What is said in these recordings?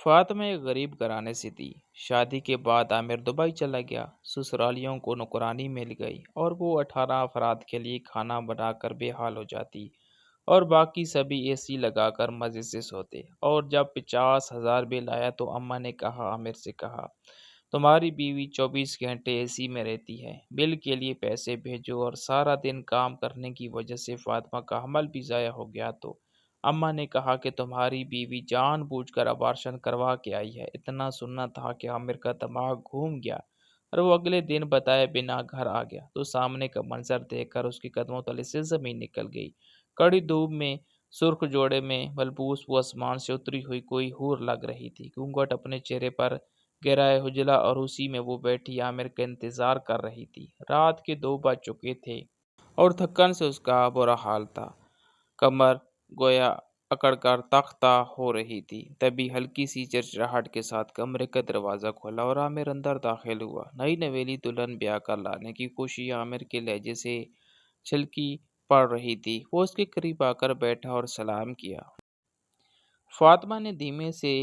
فاطمہ ایک غریب گھرانے سے تھی۔ شادی کے بعد عامر دبئی چلا گیا۔ سسرالیوں کو نوکرانی مل گئی اور وہ 18 افراد کے لیے کھانا بنا کر بے حال ہو جاتی اور باقی سبھی اے سی لگا کر مزے سے سوتے۔ اور جب 50,000 بل آیا تو اماں نے عامر سے کہا، تمہاری بیوی 24 گھنٹے اے سی میں رہتی ہے، بل کے لیے پیسے بھیجو۔ اور سارا دن کام کرنے کی وجہ سے فاطمہ کا حمل بھی ضائع ہو گیا تو اماں نے کہا کہ تمہاری بیوی جان بوجھ کر ابارشن کروا کے آئی ہے۔ اتنا سننا تھا کہ عامر کا دماغ گھوم گیا اور وہ اگلے دن بتائے بنا گھر آ گیا تو سامنے کا منظر دیکھ کر اس کے قدموں تلے سے زمین نکل گئی۔ کڑی دھوپ میں سرخ جوڑے میں ملبوس وہ آسمان سے اتری ہوئی کوئی حور لگ رہی تھی۔ گھونگھٹ اپنے چہرے پر گہرائے حجلا اور اسی میں وہ بیٹھی عامر کا انتظار کر رہی تھی۔ رات کے 2 بج چکے تھے اور تھکن سے اس کا برا حال تھا۔ کمر گویا اکڑ کر تختہ ہو رہی تھی۔ تبھی ہلکی سی چرچراہٹ کے ساتھ کمرے کا دروازہ کھلا اور عامر اندر داخل ہوا۔ نئی نویلی دلہن بیاہ کر لانے کی خوشی عامر کے لہجے سے چھلکی پڑ رہی تھی۔ وہ اس کے قریب آ کر بیٹھا اور سلام کیا۔ فاطمہ نے دھیمے سے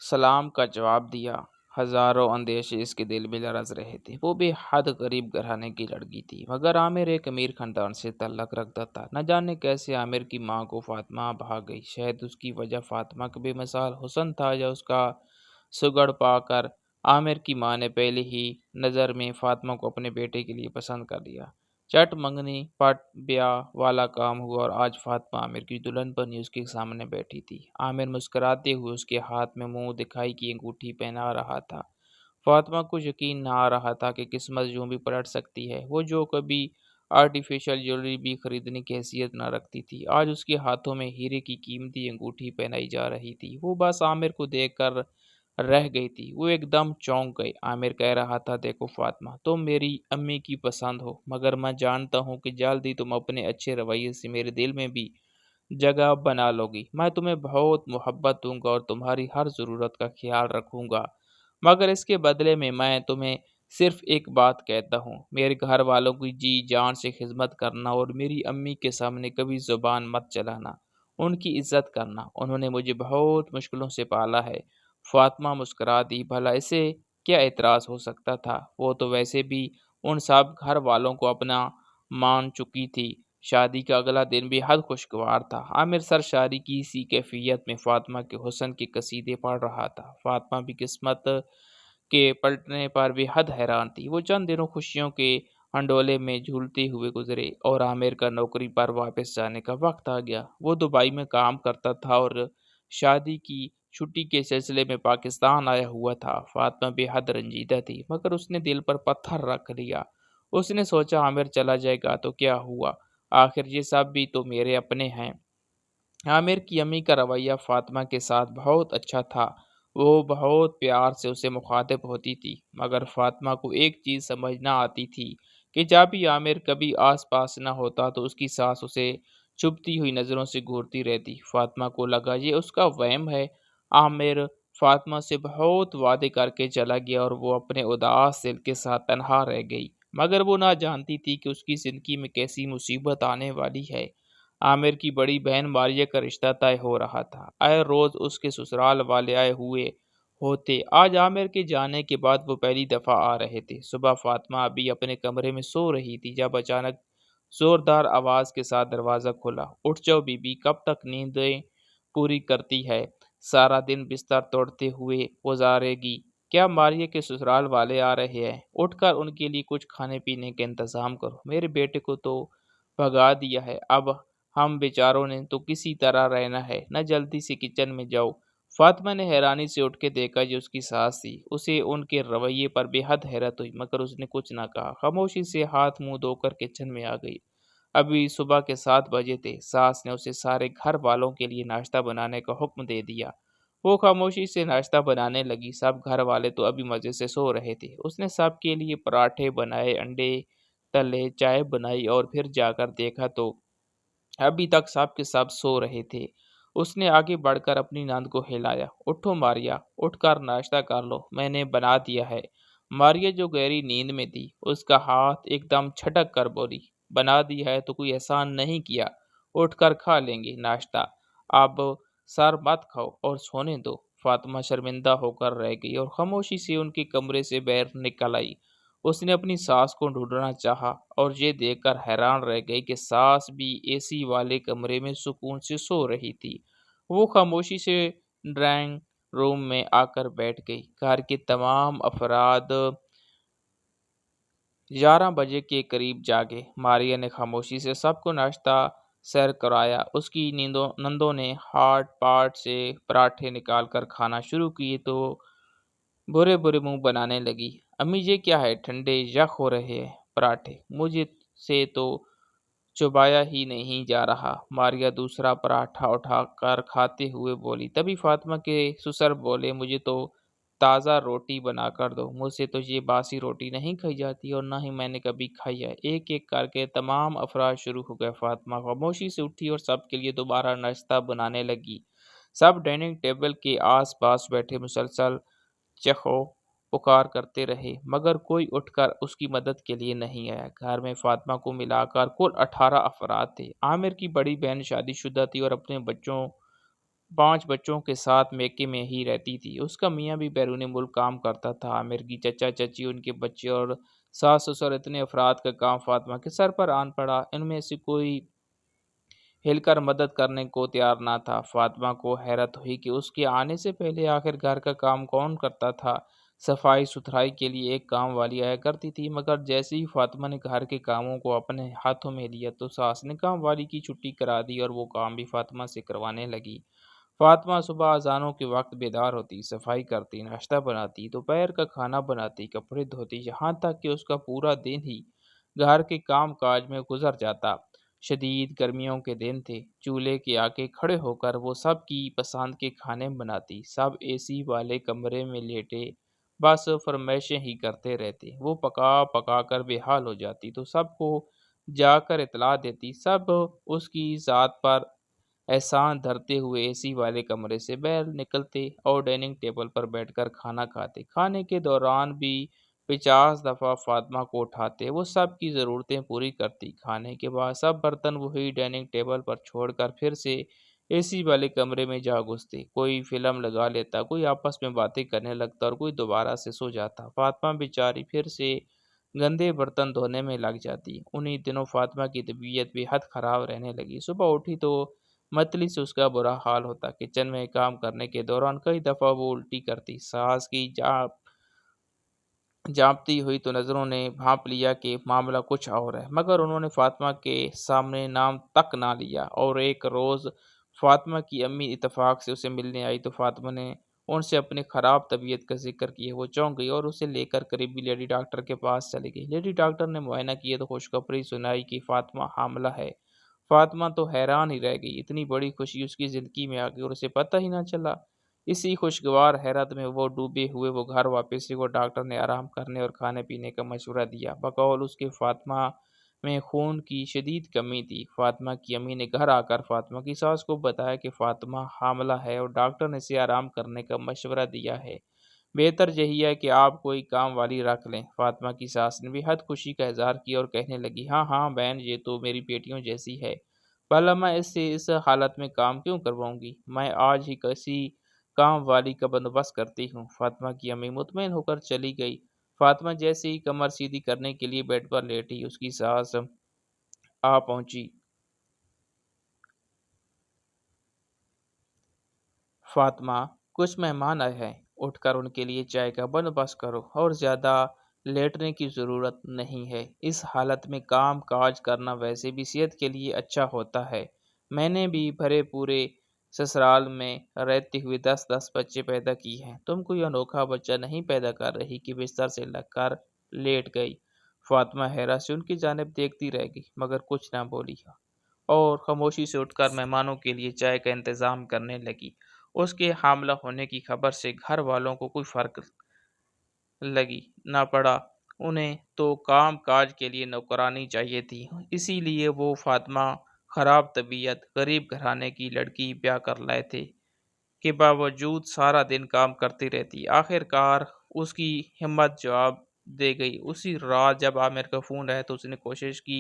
سلام کا جواب دیا۔ ہزاروں اندیشے اس کے دل میں لرز رہے تھے۔ وہ بے حد غریب گھرانے کی لڑکی تھی مگر عامر ایک امیر خاندان سے تعلق رکھتا تھا۔ نہ جانے کیسے عامر کی ماں کو فاطمہ بھا گئی۔ شاید اس کی وجہ فاطمہ کا بے مثال حسن تھا یا اس کا سگڑ پا کر عامر کی ماں نے پہلے ہی نظر میں فاطمہ کو اپنے بیٹے کے لیے پسند کر لیا۔ چٹ منگنی پٹ بیاہ والا کام ہوا اور آج فاطمہ عامر کی دلہن بنی اس کے سامنے بیٹھی تھی۔ عامر مسکراتے ہوئے اس کے ہاتھ میں منہ دکھائی کی انگوٹھی پہنا رہا تھا۔ فاطمہ کو یقین نہ آ رہا تھا کہ قسمت یوں بھی پلٹ سکتی ہے۔ وہ جو کبھی آرٹیفیشل جیولری بھی خریدنے کی حیثیت نہ رکھتی تھی، آج اس کے ہاتھوں میں ہیرے کی قیمتی انگوٹھی پہنائی جا رہی تھی۔ وہ بس عامر کو دیکھ کر رہ گئی تھی۔ وہ ایک دم چونک گئی۔ عامر کہہ رہا تھا، دیکھو فاطمہ، تم میری امی کی پسند ہو مگر میں جانتا ہوں کہ جلد ہی تم اپنے اچھے رویے سے میرے دل میں بھی جگہ بنا لو گی۔ میں تمہیں بہت محبت دوں گا اور تمہاری ہر ضرورت کا خیال رکھوں گا، مگر اس کے بدلے میں تمہیں صرف ایک بات کہتا ہوں، میرے گھر والوں کی جی جان سے خدمت کرنا اور میری امی کے سامنے کبھی زبان مت چلانا، ان کی عزت کرنا، انہوں نے مجھے بہت مشکلوں سے پالا ہے۔ فاطمہ مسکرا دی۔ بھلا اسے کیا اعتراض ہو سکتا تھا؟ وہ تو ویسے بھی ان سب گھر والوں کو اپنا مان چکی تھی۔ شادی کا اگلا دن بے حد خوشگوار تھا۔ عامر سرشاری کی سی کیفیت میں فاطمہ کے حسن کے قصیدے پڑھ رہا تھا۔ فاطمہ بھی قسمت کے پلٹنے پر بے حد حیران تھی۔ وہ چند دنوں خوشیوں کے ہنڈولے میں جھولتے ہوئے گزرے اور عامر کا نوکری پر واپس جانے کا وقت آ گیا۔ وہ دبئی میں کام کرتا تھا اور شادی کی چھٹی کے سلسلے میں پاکستان آیا ہوا تھا۔ فاطمہ بے حد رنجیدہ تھی مگر اس نے دل پر پتھر رکھ لیا۔ اس نے سوچا، عامر چلا جائے گا تو کیا ہوا، آخر یہ سب بھی تو میرے اپنے ہیں۔ عامر کی امی کا رویہ فاطمہ کے ساتھ بہت اچھا تھا۔ وہ بہت پیار سے اسے مخاطب ہوتی تھی مگر فاطمہ کو ایک چیز سمجھ نہ آتی تھی کہ جب بھی عامر کبھی آس پاس نہ ہوتا تو اس کی ساس اسے چبھتی ہوئی نظروں سے گھورتی رہتی۔ فاطمہ کو لگا یہ اس کا وہم ہے۔ عامر فاطمہ سے بہت وعدے کر کے چلا گیا اور وہ اپنے اداس دل کے ساتھ تنہا رہ گئی، مگر وہ نہ جانتی تھی کہ اس کی زندگی میں کیسی مصیبت آنے والی ہے۔ عامر کی بڑی بہن ماریہ کا رشتہ طے ہو رہا تھا۔ آئے روز اس کے سسرال والے آئے ہوئے ہوتے۔ آج عامر کے جانے کے بعد وہ پہلی دفعہ آ رہے تھے۔ صبح فاطمہ ابھی اپنے کمرے میں سو رہی تھی جب اچانک زوردار آواز کے ساتھ دروازہ کھلا۔ اٹھ جاؤ بی بی، کب تک نیندیں پوری کرتی ہے، سارا دن بستر توڑتے ہوئے گزارے گی؟ کیا ماریہ کے سسرال والے آ رہے ہیں؟ اٹھ کر ان کے لیے کچھ کھانے پینے کا انتظام کرو۔ میرے بیٹے کو تو بھگا دیا ہے، اب ہم بیچاروں نے تو کسی طرح رہنا ہے، نہ جلدی سے کچن میں جاؤ۔ فاطمہ نے حیرانی سے اٹھ کے دیکھا جو اس کی ساس تھی۔ اسے ان کے رویے پر بے حد حیرت ہوئی مگر اس نے کچھ نہ کہا، خاموشی سے ہاتھ منہ دھو کر کچن میں آ گئی۔ ابھی صبح کے 7 بجے تھے۔ ساس نے اسے سارے گھر والوں کے لیے ناشتہ بنانے کا حکم دے دیا۔ وہ خاموشی سے ناشتہ بنانے لگی۔ سب گھر والے تو ابھی مزے سے سو رہے تھے۔ اس نے سب کے لیے پراٹھے بنائے، انڈے تلے، چائے بنائی اور پھر جا کر دیکھا تو ابھی تک سب کے سب سو رہے تھے۔ اس نے آگے بڑھ کر اپنی ناند کو ہلایا، اٹھو ماریہ، اٹھ کر ناشتہ کر لو، میں نے بنا دیا ہے۔ ماریہ جو گہری نیند میں تھی، اس کا ہاتھ ایک دم چھٹک کر بولی، بنا دیا ہے تو کوئی احسان نہیں کیا، اٹھ کر کھا لیں گے ناشتہ، اب سر مت کھاؤ اور سونے دو۔ فاطمہ شرمندہ ہو کر رہ گئی اور خاموشی سے ان کے کمرے سے باہر نکل آئی۔ اس نے اپنی ساس کو ڈھونڈنا چاہا اور یہ دیکھ کر حیران رہ گئی کہ ساس بھی اے سی والے کمرے میں سکون سے سو رہی تھی۔ وہ خاموشی سے ڈرائنگ روم میں آ کر بیٹھ گئی۔ گھر کے تمام افراد 11 بجے کے قریب جاگے۔ ماریا نے خاموشی سے سب کو ناشتہ سیر کرایا۔ اس کی نندوں نے ہاٹ پاٹ سے پراٹھے نکال کر کھانا شروع کیے تو برے برے منہ بنانے لگی۔ امی یہ کیا ہے؟ ٹھنڈے یخ ہو رہے ہیں پراٹھے، مجھے سے تو چبایا ہی نہیں جا رہا۔ ماریا دوسرا پراٹھا اٹھا کر کھاتے ہوئے بولی۔ تبھی فاطمہ کے سسر بولے، مجھے تو تازہ روٹی بنا کر دو، مجھ سے تو یہ باسی روٹی نہیں کھائی جاتی اور نہ ہی میں نے کبھی کھائی ہے۔ ایک ایک کر کے تمام افراد شروع ہو گئے۔ فاطمہ خاموشی سے اٹھی اور سب کے لیے دوبارہ ناشتہ بنانے لگی۔ سب ڈائننگ ٹیبل کے آس پاس بیٹھے مسلسل چیخو پکار کرتے رہے مگر کوئی اٹھ کر اس کی مدد کے لیے نہیں آیا۔ گھر میں فاطمہ کو ملا کر کل 18 افراد تھے۔ عامر کی بڑی بہن شادی شدہ تھی اور اپنے 5 بچوں کے ساتھ میکے میں ہی رہتی تھی۔ اس کا میاں بھی بیرون ملک کام کرتا تھا۔ عامر کی چچا چچی، ان کے بچے اور ساس سسر، اتنے افراد کا کام فاطمہ کے سر پر آن پڑا۔ ان میں سے کوئی ہل کر مدد کرنے کو تیار نہ تھا۔ فاطمہ کو حیرت ہوئی کہ اس کے آنے سے پہلے آخر گھر کا کام کون کرتا تھا۔ صفائی ستھرائی کے لیے ایک کام والی آیا کرتی تھی مگر جیسے ہی فاطمہ نے گھر کے کاموں کو اپنے ہاتھوں میں لیا تو ساس نے کام والی کی چھٹی کرا دی اور وہ کام بھی فاطمہ سے کروانے لگی۔ فاطمہ صبح اذانوں کے وقت بیدار ہوتی، صفائی کرتی، ناشتہ بناتی، دوپہر کا کھانا بناتی، کپڑے دھوتی، یہاں تک کہ اس کا پورا دن ہی گھر کے کام کاج میں گزر جاتا۔ شدید گرمیوں کے دن تھے۔ چولہے کے آگے کھڑے ہو کر وہ سب کی پسند کے کھانے بناتی۔ سب اے سی والے کمرے میں لیٹے بس فرمائشیں ہی کرتے رہتے۔ وہ پکا پکا کر بے حال ہو جاتی تو سب کو جا کر اطلاع دیتی۔ سب اس کی ذات پر احسان دھرتے ہوئے اے سی والے کمرے سے باہر نکلتے اور ڈائننگ ٹیبل پر بیٹھ کر کھانا کھاتے۔ کھانے کے دوران بھی 50 دفعہ فاطمہ کو اٹھاتے، وہ سب کی ضرورتیں پوری کرتی۔ کھانے کے بعد سب برتن وہی ڈائننگ ٹیبل پر چھوڑ کر پھر سے اے سی والے کمرے میں جا گھستے۔ کوئی فلم لگا لیتا، کوئی آپس میں باتیں کرنے لگتا اور کوئی دوبارہ سے سو جاتا۔ فاطمہ بیچاری پھر سے گندے برتن دھونے میں لگ جاتی۔ انہی دنوں فاطمہ کی طبیعت بے حد خراب رہنے لگی۔ صبح اٹھی تو متلی سے اس کا برا حال ہوتا۔ کچن میں کام کرنے کے دوران کئی دفعہ وہ الٹی کرتی۔ ساس کی جانپتی ہوئی تو نظروں نے بھانپ لیا کہ معاملہ کچھ اور ہے مگر انہوں نے فاطمہ کے سامنے نام تک نہ لیا۔ اور ایک روز فاطمہ کی امی اتفاق سے اسے ملنے آئی تو فاطمہ نے ان سے اپنی خراب طبیعت کا ذکر کیا۔ وہ چونک گئی اور اسے لے کر قریبی لیڈی ڈاکٹر کے پاس چلی گئی۔ لیڈی ڈاکٹر نے معائنہ کیا تو خوشخبری سنائی کہ فاطمہ حاملہ ہے۔ فاطمہ تو حیران ہی رہ گئی، اتنی بڑی خوشی اس کی زندگی میں آ گئی اور اسے پتہ ہی نہ چلا۔ اسی خوشگوار حیرت میں وہ ڈوبے ہوئے وہ گھر واپس ہوئی۔ وہ ڈاکٹر نے آرام کرنے اور کھانے پینے کا مشورہ دیا۔ بقول اس کے فاطمہ میں خون کی شدید کمی تھی۔ فاطمہ کی امی نے گھر آ کر فاطمہ کی ساس کو بتایا کہ فاطمہ حاملہ ہے اور ڈاکٹر نے اسے آرام کرنے کا مشورہ دیا ہے، بہتر یہی ہے کہ آپ کوئی کام والی رکھ لیں۔ فاطمہ کی ساس نے بے حد خوشی کا اظہار کیا اور کہنے لگی، ہاں ہاں بہن، یہ تو میری بیٹیوں جیسی ہے، بھلا میں اس سے اس حالت میں کام کیوں کرواؤں گی؟ میں آج ہی کسی کام والی کا بندوبست کرتی ہوں۔ فاطمہ کی امی مطمئن ہو کر چلی گئی۔ فاطمہ جیسے ہی کمر سیدھی کرنے کے لیے بیڈ پر لیٹی، اس کی ساس آ پہنچی۔ فاطمہ، کچھ مہمان آئے ہیں، اٹھ کر ان کے لیے چائے کا بندوبست کرو اور زیادہ لیٹنے کی ضرورت نہیں ہے۔ اس حالت میں کام کاج کرنا ویسے بھی صحت کے لیے اچھا ہوتا ہے۔ میں نے بھی بھرے پورے سسرال میں رہتے ہوئے 10 بچے پیدا کیے ہیں، تم کوئی انوکھا بچہ نہیں پیدا کر رہی کہ بستر سے لگ کر لیٹ گئی۔ فاطمہ حیرت سے ان کی جانب دیکھتی رہ گئی مگر کچھ نہ بولی اور خاموشی سے اٹھ کر مہمانوں کے لیے چائے کا انتظام کرنے لگی۔ اس کے حاملہ ہونے کی خبر سے گھر والوں کو کوئی فرق لگی نہ پڑا، انہیں تو کام کاج کے لیے نوکرانی چاہیے تھی، اسی لیے وہ فاطمہ خراب طبیعت، غریب گھرانے کی لڑکی بیاہ کر لائے تھے کے باوجود سارا دن کام کرتی رہتی۔ آخر کار اس کی ہمت جواب دے گئی۔ اسی رات جب عامر کا فون آیا تو اس نے کوشش کی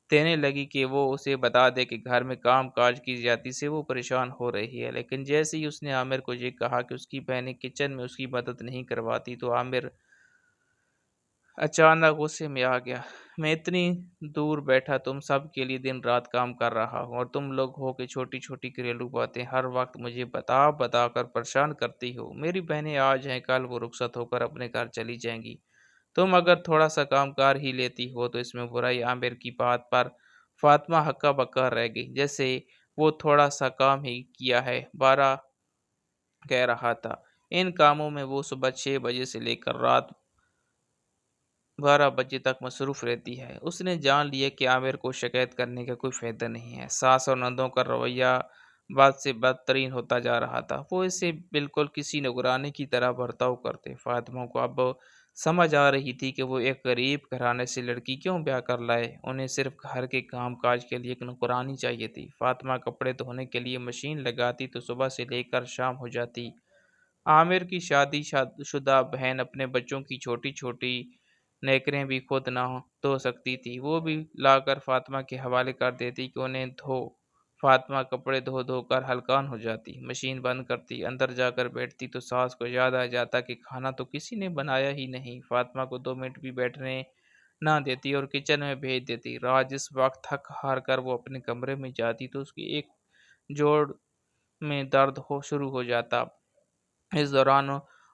دینے لگی کہ وہ اسے بتا دے کہ گھر میں کام کاج کی زیادتی سے وہ پریشان ہو رہی ہے، لیکن جیسے ہی اس نے عامر کو یہ کہا کہ اس کی بہنیں کچن میں اس کی مدد نہیں کرواتی تو عامر اچانک غصے میں آ گیا۔ میں اتنی دور بیٹھا تم سب کے لیے دن رات کام کر رہا ہوں اور تم لوگ ہو کہ چھوٹی چھوٹی گھریلو باتیں ہر وقت مجھے بتا بتا کر پریشان کرتی ہو۔ میری بہنیں آج ہیں، کل وہ رخصت ہو کر اپنے گھر چلی جائیں گی۔ تم اگر تھوڑا سا کام کار ہی لیتی ہو تو اس میں برائی۔ عامر کی بات پر فاطمہ ہکا بکا رہ گئی، جیسے وہ تھوڑا سا کام ہی کیا ہے، بارہ کہہ رہا تھا۔ ان کاموں میں وہ صبح 6 بجے سے لے کر رات 12 بجے تک مصروف رہتی ہے۔ اس نے جان لیا کہ عامر کو شکایت کرنے کا کوئی فائدہ نہیں ہے۔ ساس اور نندوں کا رویہ بد سے بدترین ہوتا جا رہا تھا۔ وہ اسے بالکل کسی نگرانی کی طرح برتاؤ کرتے۔ فاطمہ کو اب سمجھ آ رہی تھی کہ وہ ایک غریب گھرانے سے لڑکی کیوں بیاہ کر لائے۔ انہیں صرف گھر کے کام کاج کے لیے ایک نگرانی چاہیے تھی۔ فاطمہ کپڑے دھونے کے لیے مشین لگاتی تو صبح سے لے کر شام ہو جاتی۔ عامر کی شادی شدہ بہن اپنے بچوں کی چھوٹی چھوٹی نیکریں بھی خود نہ دھو سکتی تھی، وہ بھی لا کر فاطمہ کے حوالے کر دیتی کہ انہیں دھو۔ فاطمہ کپڑے دھو دھو کر ہلکان ہو جاتی، مشین بند کرتی، اندر جا کر بیٹھتی تو ساس کو یاد آ جاتا کہ کھانا تو کسی نے بنایا ہی نہیں۔ فاطمہ کو 2 منٹ بھی بیٹھنے نہ دیتی اور کچن میں بھیج دیتی۔ رات جس وقت تھک ہار کر وہ اپنے کمرے میں جاتی تو اس کی ایک جوڑ میں درد شروع ہو جاتا۔ اس دوران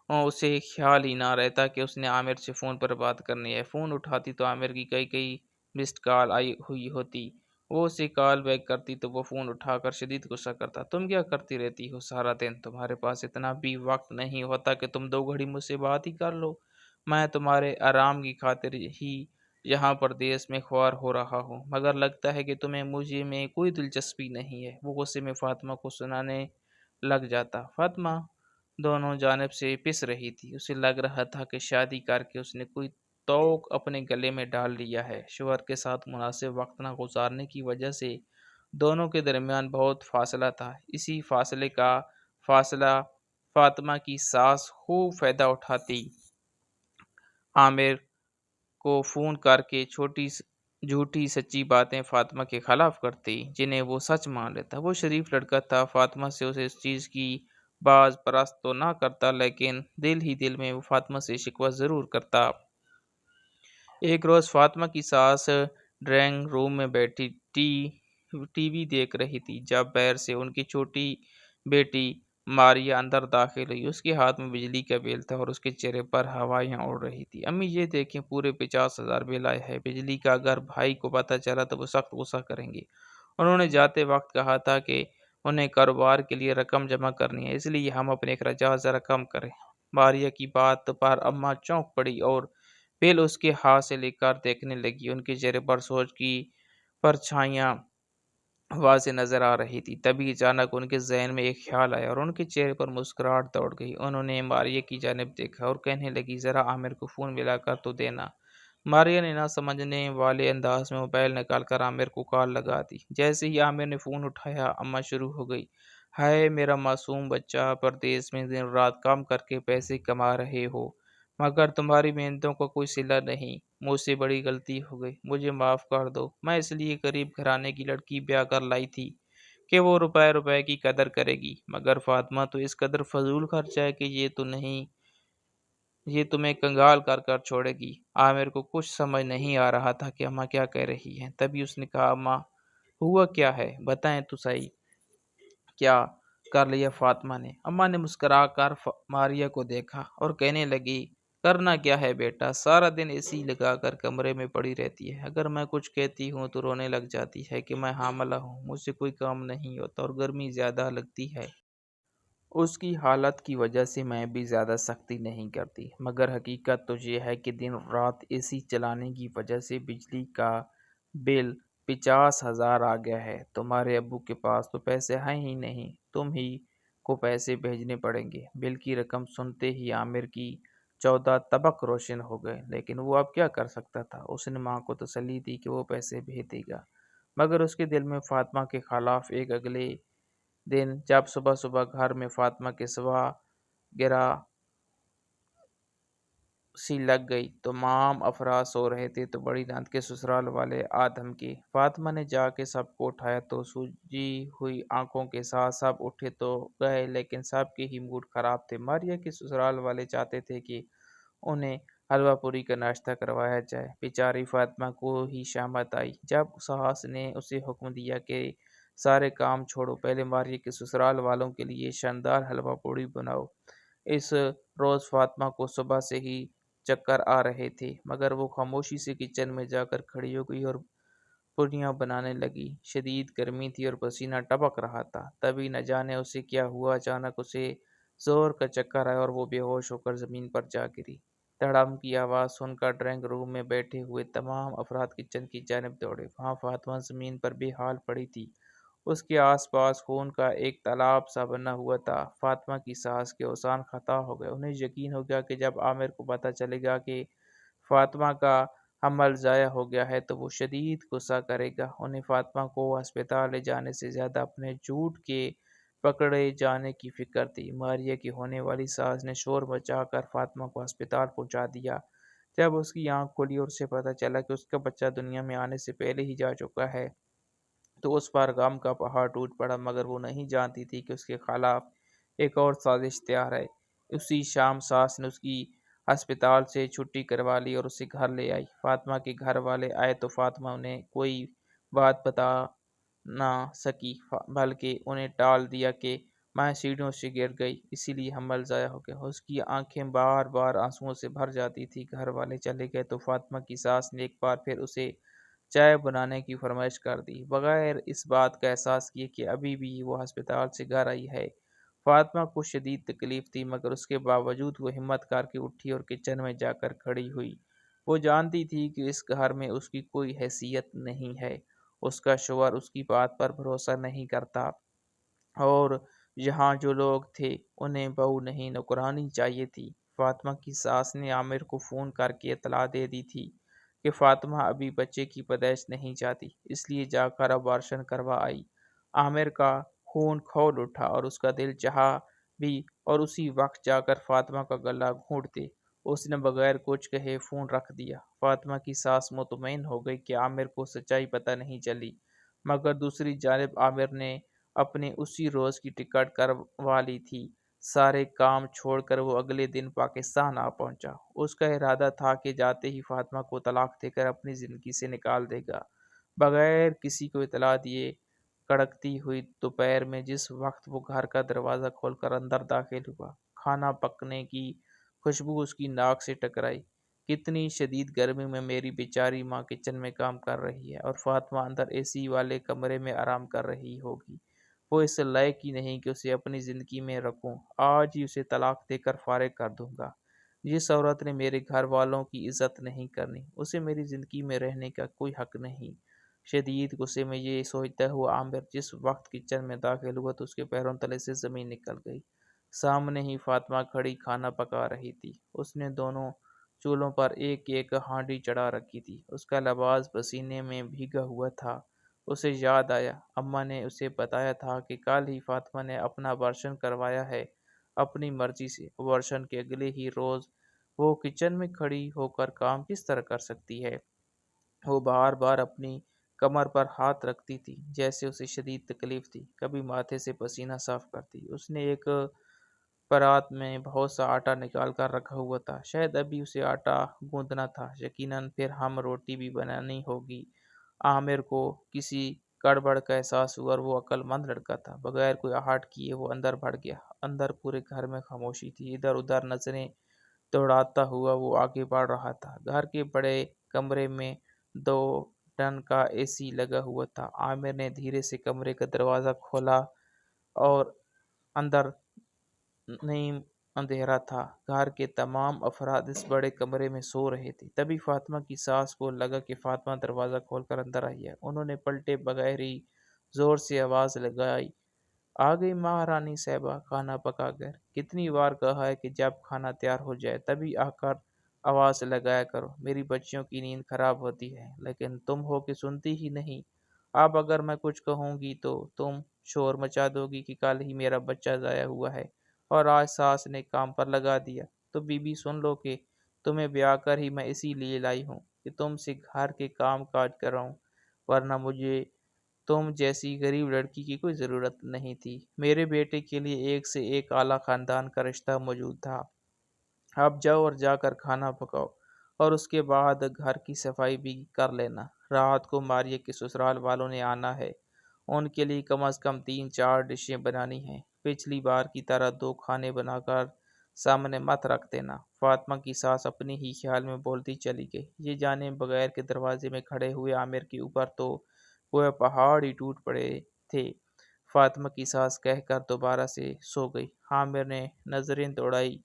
اسے خیال ہی نہ رہتا کہ اس نے عامر سے فون پر بات کرنی ہے۔ فون اٹھاتی تو عامر کی کئی کئی مسڈ کال آئی ہوئی ہوتی۔ وہ اسے کال بیک کرتی تو وہ فون اٹھا کر شدید غصہ کرتا۔ تم کیا کرتی رہتی ہو سارا دن؟ تمہارے پاس اتنا بھی وقت نہیں ہوتا کہ تم 2 گھڑی مجھ سے بات ہی کر لو؟ میں تمہارے آرام کی خاطر ہی یہاں پردیس میں خوار ہو رہا ہوں، مگر لگتا ہے کہ تمہیں مجھے میں کوئی دلچسپی نہیں ہے۔ وہ غصے میں فاطمہ کو سنانے لگ جاتا۔ فاطمہ دونوں جانب سے پس رہی تھی۔ اسے لگ رہا تھا کہ شادی کر کے اس نے کوئی توق اپنے گلے میں ڈال لیا ہے۔ شوہر کے ساتھ مناسب وقت نہ گزارنے کی وجہ سے دونوں کے درمیان بہت فاصلہ تھا۔ اسی فاصلے کا فاصلہ فاطمہ کی ساس خوب فائدہ اٹھاتی، عامر کو فون کر کے جھوٹی سچی باتیں فاطمہ کے خلاف کرتی، جنہیں وہ سچ مان لیتا۔ وہ شریف لڑکا تھا، فاطمہ سے اسے اس چیز کی باز پرست تو نہ کرتا، لیکن دل ہی دل میں وہ فاطمہ سے شکوہ ضرور کرتا۔ ایک روز فاطمہ کی ساس ڈرائنگ روم میں بیٹھی ٹی وی دیکھ رہی تھی جب باہر سے ان کی چھوٹی بیٹی ماریا اندر داخل ہوئی۔ اس کے ہاتھ میں بجلی کا بل تھا اور اس کے چہرے پر ہوائیاں اڑ رہی تھی۔ امی یہ دیکھیں، پورے 50,000 بل آیا ہے بجلی کا، اگر بھائی کو پتہ چلا تو وہ سخت غصہ کریں گے۔ انہوں نے جاتے وقت کہا تھا کہ انہیں کاروبار کے لیے رقم جمع کرنی ہے، اس لیے ہم اپنے اخراجات ذرا کم کریں۔ ماریا کی بات پر اماں چونک پڑی اور بل اس کے ہاتھ سے لے کر دیکھنے لگی۔ ان کے چہرے پر سوچ کی پرچھائیاں واضح نظر آ رہی تھی۔ تبھی اچانک ان کے ذہن میں ایک خیال آیا اور ان کے چہرے پر مسکراہٹ دوڑ گئی۔ انہوں نے ماریا کی جانب دیکھا اور کہنے لگی، ذرا عامر کو فون ملا کر تو دینا۔ ماریا نے نہ سمجھنے والے انداز میں موبائل نکال کر عامر کو کال لگا دی۔ جیسے ہی عامر نے فون اٹھایا، اماں شروع ہو گئی، ہائے میرا معصوم بچہ، پردیس میں دن رات کام کر کے پیسے کما رہے ہو، مگر تمہاری محنتوں کا کوئی صلہ نہیں۔ مجھ سے بڑی غلطی ہو گئی، مجھے معاف کر دو۔ میں اس لیے غریب گھرانے کی لڑکی بیاہ کر لائی تھی کہ وہ روپے روپے کی قدر کرے گی، مگر فاطمہ تو اس قدر فضول خرچ ہے کہ یہ تمہیں کنگال کر کر چھوڑے گی۔ عامر کو کچھ سمجھ نہیں آ رہا تھا کہ اماں کیا کہہ رہی ہیں۔ تبھی اس نے کہا، اماں ہوا کیا ہے، بتائیں تو صحیح، کیا کر لیا فاطمہ نے؟ اماں نے مسکرا کر ماریا کو دیکھا اور کہنے لگی، کرنا کیا ہے بیٹا، سارا دن اے سی لگا کر کمرے میں پڑی رہتی ہے، اگر میں کچھ کہتی ہوں تو رونے لگ جاتی ہے کہ میں حاملہ ہوں، مجھ سے کوئی کام نہیں ہوتا اور گرمی زیادہ لگتی ہے۔ اس کی حالت کی وجہ سے میں بھی زیادہ سختی نہیں کرتی، مگر حقیقت تو یہ ہے کہ دن رات اے سی چلانے کی وجہ سے بجلی کا بل 50,000 آ گیا ہے۔ تمہارے ابو کے پاس تو پیسے ہیں ہی نہیں، تم ہی کو پیسے بھیجنے پڑیں گے۔ بل کی رقم سنتے ہی عامر کی 14 طبق روشن ہو گئے، لیکن وہ اب کیا کر سکتا تھا؟ اس نے ماں کو تسلی دی کہ وہ پیسے بھیج دے گا، مگر اس کے دل میں فاطمہ کے خلاف ایک اگلے دن جب صبح صبح گھر میں فاطمہ کے سوا گرا سی لگ گئی۔ تمام افراد سو رہے تھے تو بڑی نند کے سسرال والے آدم کے فاطمہ نے جا کے سب کو اٹھایا تو سوجی ہوئی آنکھوں کے ساتھ سب اٹھے تو گئے، لیکن سب کے ہی موڈ خراب تھے۔ ماریا کے سسرال والے چاہتے تھے کہ انہیں حلوہ پوری کا ناشتہ کروایا جائے۔ بیچاری فاطمہ کو ہی شامت آئی جب ساس نے اسے حکم دیا کہ سارے کام چھوڑو، پہلے ماریا کے سسرال والوں کے لیے شاندار حلوہ پوری بناؤ۔ اس روز فاطمہ کو صبح سے ہی چکر آ رہے تھے، مگر وہ خاموشی سے کچن میں جا کر کھڑی ہو گئی اور پوریاں بنانے لگی۔ شدید گرمی تھی اور پسینہ ٹپک رہا تھا۔ تبھی نہ جانے اسے کیا ہوا، اچانک اسے زور کا چکر آیا اور وہ بے ہوش ہو کر زمین پر جا گری۔ دھڑام کی آواز سن کر ڈرائنگ روم میں بیٹھے ہوئے تمام افراد کچن کی جانب دوڑے۔ وہاں فاطمہ زمین پر بے حال پڑی تھی۔ اس کے آس پاس خون کا ایک تالاب سا بنا ہوا تھا۔ فاطمہ کی سانس کے اوزان خطا ہو گئے۔ انہیں یقین ہو گیا کہ جب عامر کو پتہ چلے گا کہ فاطمہ کا حمل ضائع ہو گیا ہے تو وہ شدید غصہ کرے گا۔ انہیں فاطمہ کو ہسپتال لے جانے سے زیادہ اپنے جھوٹ کے پکڑے جانے کی فکر تھی۔ ماریا کی ہونے والی ساس نے شور مچا کر فاطمہ کو ہسپتال پہنچا دیا۔ جب اس کی آنکھ کھلی اور اسے پتہ چلا کہ اس کا بچہ دنیا میں آنے سے پہلے ہی جا چکا ہے تو اس پر غم کا پہاڑ ٹوٹ پڑا، مگر وہ نہیں جانتی تھی کہ اس کے خلاف ایک اور سازش تیار ہے۔ اسی شام ساس نے اس کی ہسپتال سے چھٹی کروا لی اور اسے گھر لے آئی۔ فاطمہ کے گھر والے آئے تو فاطمہ انہیں کوئی بات بتا نہ سکی، بلکہ انہیں ٹال دیا کہ میں سیڑھیوں سے گر گئی، اسی لیے حمل ضائع ہو گیا۔ اس کی آنکھیں بار بار آنسوؤں سے بھر جاتی تھی۔ گھر والے چلے گئے تو فاطمہ کی ساس نے ایک بار پھر اسے چائے بنانے کی فرمائش کر دی، بغیر اس بات کا احساس کیے کہ ابھی بھی وہ ہسپتال سے گھر آئی ہے۔ فاطمہ کو شدید تکلیف تھی، مگر اس کے باوجود وہ ہمت کر کے اٹھی اور کچن میں جا کر کھڑی ہوئی۔ وہ جانتی تھی کہ اس گھر میں اس کی کوئی حیثیت نہیں ہے، اس کا شوہر اس کی بات پر بھروسہ نہیں کرتا اور یہاں جو لوگ تھے انہیں بہو نہیں نوکرانی چاہیے تھی۔ فاطمہ کی ساس نے عامر کو فون کر کے اطلاع دے دی تھی کہ فاطمہ ابھی بچے کی پیدائش نہیں چاہتی، اس لیے جا کر ابارشن کروا آئی۔ عامر کا خون کھول اٹھا اور اس کا دل چاہا بھی اور اسی وقت جا کر فاطمہ کا گلا گھونٹ دے۔ اس نے بغیر کچھ کہے فون رکھ دیا۔ فاطمہ کی ساس مطمئن ہو گئی کہ عامر کو سچائی پتہ نہیں چلی، مگر دوسری جانب عامر نے اپنے اسی روز کی ٹکٹ کروا لی تھی۔ سارے کام چھوڑ کر وہ اگلے دن پاکستان آ پہنچا۔ اس کا ارادہ تھا کہ جاتے ہی فاطمہ کو طلاق دے کر اپنی زندگی سے نکال دے گا۔ بغیر کسی کو اطلاع دیے کڑکتی ہوئی دوپہر میں جس وقت وہ گھر کا دروازہ کھول کر اندر داخل ہوا، کھانا پکنے کی خوشبو اس کی ناک سے ٹکرائی۔ کتنی شدید گرمی میں میری بیچاری ماں کچن میں کام کر رہی ہے اور فاطمہ اندر اے سی والے کمرے میں آرام کر رہی ہوگی۔ وہ اس لائق ہی نہیں کہ اسے اپنی زندگی میں رکھوں، آج ہی اسے طلاق دے کر فارغ کر دوں گا۔ جس عورت نے میرے گھر والوں کی عزت نہیں کرنی، اسے میری زندگی میں رہنے کا کوئی حق نہیں۔ شدید غصے میں یہ سوچتا ہوا عامر جس وقت کچن میں داخل ہوا تو اس کے پیروں تلے سے زمین نکل گئی۔ سامنے ہی فاطمہ کھڑی کھانا پکا رہی تھی۔ اس نے دونوں چولہوں پر ایک ایک ہانڈی چڑھا رکھی تھی۔ اس کا لباس پسینے میں بھیگا ہوا تھا۔ اسے یاد آیا، اماں نے اسے بتایا تھا کہ کل ہی فاطمہ نے اپنا ابارشن کروایا ہے اپنی مرضی سے۔ ابارشن کے اگلے ہی روز وہ کچن میں کھڑی ہو کر کام کس طرح کر سکتی ہے؟ وہ بار بار اپنی کمر پر ہاتھ رکھتی تھی جیسے اسے شدید تکلیف تھی، کبھی ماتھے سے پسینہ صاف کرتی۔ اس نے ایک پرات میں بہت سا آٹا نکال کر رکھا ہوا تھا، شاید ابھی اسے آٹا گوندنا تھا، یقیناً پھر ہم روٹی بھی بنانی ہوگی۔ عامر کو کسی گڑبڑ کا احساس ہوا اور وہ عقل مند لڑکا تھا، بغیر کوئی آہٹ کیے وہ اندر بڑھ گیا۔ اندر پورے گھر میں خاموشی تھی، ادھر ادھر نظریں دوڑاتا ہوا وہ آگے بڑھ رہا تھا۔ گھر کے بڑے کمرے میں 2 ٹن کا اے سی لگا ہوا تھا۔ عامر نے دھیرے سے کمرے کا دروازہ کھولا اور اندر نیم اندھیرا تھا۔ گھر کے تمام افراد اس بڑے کمرے میں سو رہے تھے۔ تبھی فاطمہ کی ساس کو لگا کہ فاطمہ دروازہ کھول کر اندر آئی ہے۔ انہوں نے پلٹے بغیر ہی زور سے آواز لگائی، آ گئی مہارانی صاحبہ کھانا پکا کر۔ کتنی بار کہا ہے کہ جب کھانا تیار ہو جائے تبھی آ کر آواز لگایا کرو، میری بچیوں کی نیند خراب ہوتی ہے، لیکن تم ہو کہ سنتی ہی نہیں۔ اب اگر میں کچھ کہوں گی تو تم شور مچا دو گی کہ کل ہی میرا بچہ ضائع ہوا ہے اور آج ساس نے کام پر لگا دیا، تو بی بی سن لو کہ تمہیں بیاہ کر ہی میں اسی لیے لائی ہوں کہ تم سے گھر کے کام کاج کراؤں، ورنہ مجھے تم جیسی غریب لڑکی کی کوئی ضرورت نہیں تھی۔ میرے بیٹے کے لیے ایک سے ایک اعلیٰ خاندان کا رشتہ موجود تھا۔ اب جاؤ اور جا کر کھانا پکاؤ اور اس کے بعد گھر کی صفائی بھی کر لینا۔ رات کو ماریہ کے سسرال والوں نے آنا ہے، ان کے لیے کم از کم 3-4 ڈشیں بنانی ہیں۔ پچھلی بار کی طرح 2 کھانے بنا کر سامنے مت رکھ دینا۔ فاطمہ کی ساس اپنے ہی خیال میں بولتی چلی گئی۔ یہ جانے بغیر کے دروازے میں کھڑے ہوئے عامر کے اوپر تو وہ پہاڑ ہی ٹوٹ پڑے تھے۔ فاطمہ کی ساس کہہ کر دوبارہ سے سو گئی۔ عامر نے نظریں دوڑائی۔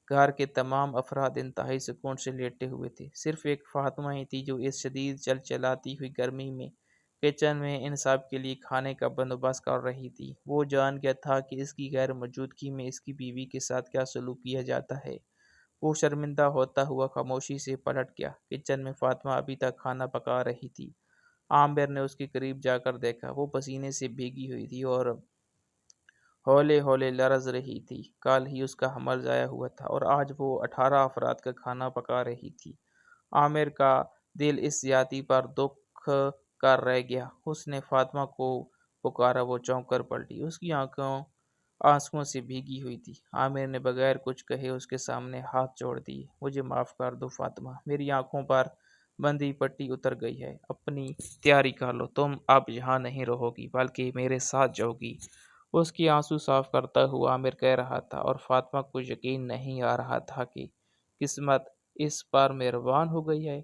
گھر کے تمام افراد انتہائی سکون سے لیٹے ہوئے تھے۔ صرف ایک فاطمہ ہی تھی جو اس شدید چلچلاتی ہوئی گرمی میں کچن میں ان سب کے لیے کھانے کا بندوبست کر رہی تھی۔ وہ جان گیا تھا کہ اس کی غیر موجودگی میں اس کی بیوی کے ساتھ کیا سلوک کیا جاتا ہے۔ وہ شرمندہ ہوتا ہوا خاموشی سے پلٹ گیا۔ کچن میں فاطمہ ابھی تک کھانا پکا رہی تھی۔ عامر نے اس کے قریب جا کر دیکھا۔ وہ پسینے سے بھیگی ہوئی تھی اور ہولے ہولے لرز رہی تھی۔ کل ہی اس کا حمل ضائع ہوا تھا اور آج وہ 18 افراد کا کھانا پکا رہی تھی۔ عامر کا دل اس زیادتی پر دکھ کر رہ گیا۔ اس نے فاطمہ کو پکارا۔ وہ چونک کر پلٹی۔ اس کی آنکھوں آنسوؤں سے بھیگی ہوئی تھی۔ عامر نے بغیر کچھ کہے اس کے سامنے ہاتھ جوڑ دیے۔ مجھے معاف کر دو فاطمہ، میری آنکھوں پر بندھی پٹی اتر گئی ہے۔ اپنی تیاری کر لو، تم اب یہاں نہیں رہو گی بلکہ میرے ساتھ جاؤ گی۔ اس کی آنسو صاف کرتا ہوا عامر کہہ رہا تھا اور فاطمہ کو یقین نہیں آ رہا تھا کہ قسمت اس پر مہربان ہو گئی ہے۔